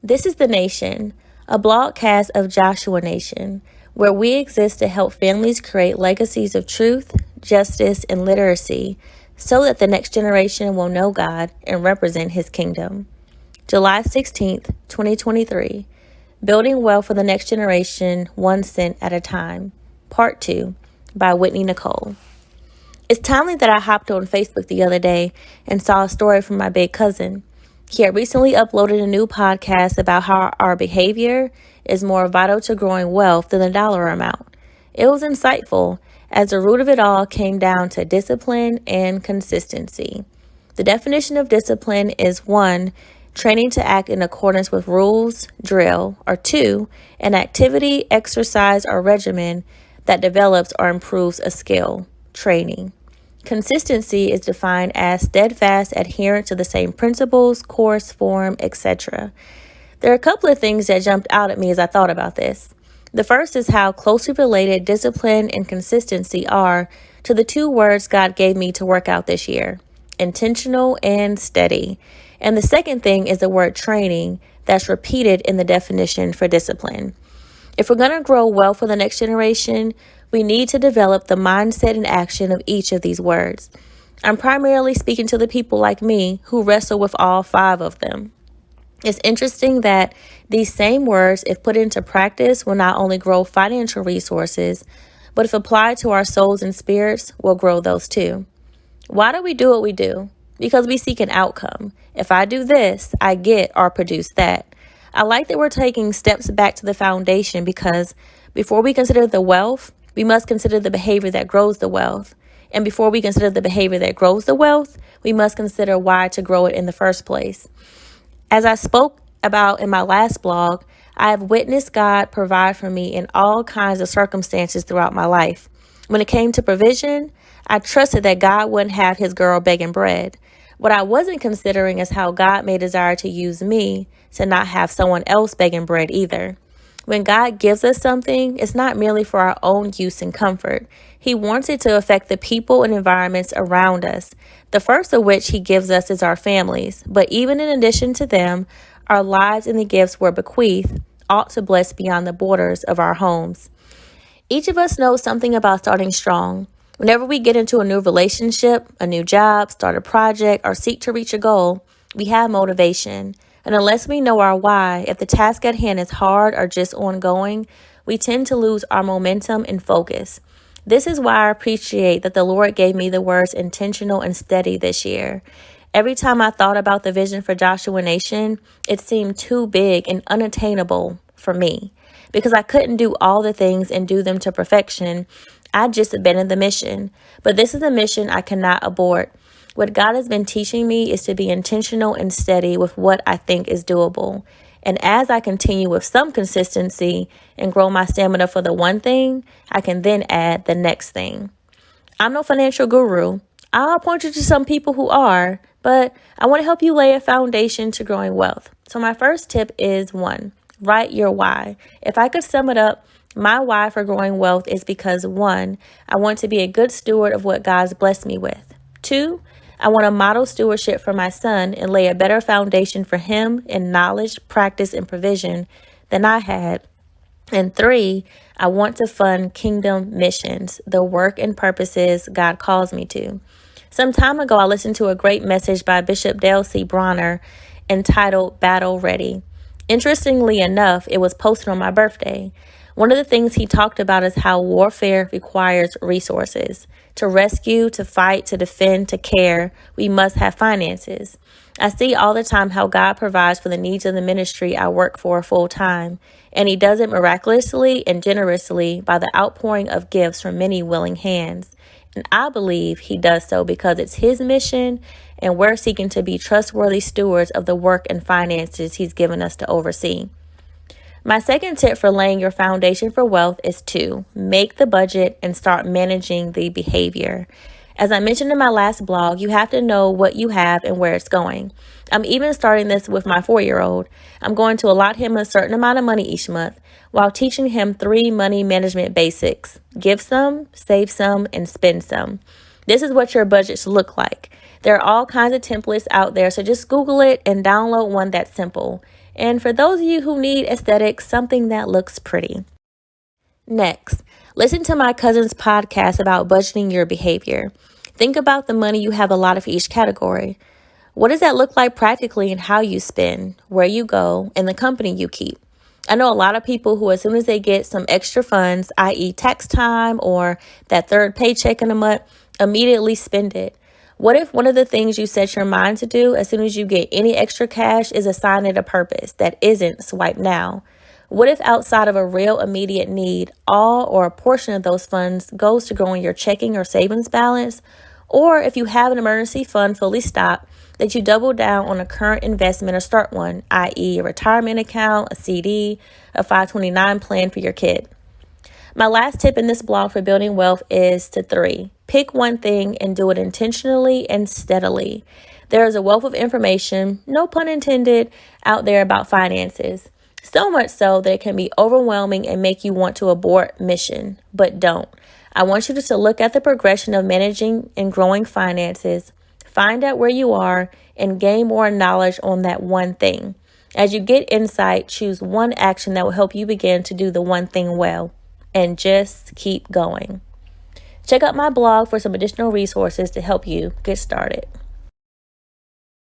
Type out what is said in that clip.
This is The Nation, a blogcast of Joshua Nation, where we exist to help families create legacies of truth, justice, and literacy so that the next generation will know God and represent His kingdom. July 16th, 2023, Building Wealth for the Next Generation, 1 Cent at a Time, Part 2, by Whitney Nicole. It's timely that I hopped on Facebook the other day and saw a story from my big cousin. He had recently uploaded a new podcast about how our behavior is more vital to growing wealth than the dollar amount. It was insightful, as the root of it all came down to discipline and consistency. The definition of discipline is 1, training to act in accordance with rules, drill, or 2, an activity, exercise, or regimen that develops or improves a skill, training. Consistency is defined as steadfast adherence to the same principles, course, form, etc. There are a couple of things that jumped out at me as I thought about this. The first is how closely related discipline and consistency are to the 2 words God gave me to work out this year, intentional and steady. And the second thing is the word training that's repeated in the definition for discipline. If we're going to grow wealth for the next generation, we need to develop the mindset and action of each of these words. I'm primarily speaking to the people like me who wrestle with all 5 of them. It's interesting that these same words, if put into practice, will not only grow financial resources, but if applied to our souls and spirits, will grow those too. Why do we do what we do? Because we seek an outcome. If I do this, I get or produce that. I like that we're taking steps back to the foundation because before we consider the wealth, we must consider the behavior that grows the wealth. And before we consider the behavior that grows the wealth, we must consider why to grow it in the first place. As I spoke about in my last blog, I have witnessed God provide for me in all kinds of circumstances throughout my life. When it came to provision, I trusted that God wouldn't have His girl begging bread. What I wasn't considering is how God may desire to use me to not have someone else begging bread either. When God gives us something, it's not merely for our own use and comfort. He wants it to affect the people and environments around us, the first of which He gives us is our families. But even in addition to them, our lives and the gifts we're bequeathed ought to bless beyond the borders of our homes. Each of us knows something about starting strong. Whenever we get into a new relationship, a new job, start a project, or seek to reach a goal, we have motivation. And unless we know our why, if the task at hand is hard or just ongoing, we tend to lose our momentum and focus. This is why I appreciate that the Lord gave me the words intentional and steady this year. Every time I thought about the vision for Joshua Nation, it seemed too big and unattainable for me. Because I couldn't do all the things and do them to perfection, I just abandoned the mission. But this is a mission I cannot abort. What God has been teaching me is to be intentional and steady with what I think is doable. And as I continue with some consistency and grow my stamina for the one thing, I can then add the next thing. I'm no financial guru. I'll point you to some people who are, but I want to help you lay a foundation to growing wealth. So my first tip is 1, write your why. If I could sum it up, my why for growing wealth is because 1, I want to be a good steward of what God's blessed me with. 2, I want to model stewardship for my son and lay a better foundation for him in knowledge, practice, and provision than I had. And 3, I want to fund kingdom missions, the work and purposes God calls me to. Some time ago, I listened to a great message by Bishop Dale C. Bronner entitled Battle Ready. Interestingly enough, it was posted on my birthday. One of the things he talked about is how warfare requires resources. To rescue, to fight, to defend, to care, we must have finances. I see all the time how God provides for the needs of the ministry I work for full time, and He does it miraculously and generously by the outpouring of gifts from many willing hands. And I believe He does so because it's His mission, and we're seeking to be trustworthy stewards of the work and finances He's given us to oversee. My second tip for laying your foundation for wealth is to make the budget and start managing the behavior. As I mentioned in my last blog, you have to know what you have and where it's going. I'm even starting this with my 4-year-old. I'm going to allot him a certain amount of money each month while teaching him 3 money management basics: give some, save some, and spend some. This is what your budget should look like. There are all kinds of templates out there, so just Google it and download one that's simple. And for those of you who need aesthetics, something that looks pretty. Next, listen to my cousin's podcast about budgeting your behavior. Think about the money you have allotted for each category. What does that look like practically in how you spend, where you go, and the company you keep? I know a lot of people who, as soon as they get some extra funds, i.e. tax time or that third paycheck in a month, immediately spend it. What if one of the things you set your mind to do as soon as you get any extra cash is assign it a purpose that isn't swipe now? What if outside of a real immediate need, all or a portion of those funds goes to growing your checking or savings balance? Or if you have an emergency fund fully stocked, that you double down on a current investment or start one, i.e. a retirement account, a CD, a 529 plan for your kid. My last tip in this blog for building wealth is to 3. Pick one thing and do it intentionally and steadily. There is a wealth of information, no pun intended, out there about finances. So much so that it can be overwhelming and make you want to abort mission, but don't. I want you to look at the progression of managing and growing finances, find out where you are, and gain more knowledge on that one thing. As you get insight, choose one action that will help you begin to do the one thing well, and just keep going. Check out my blog for some additional resources to help you get started.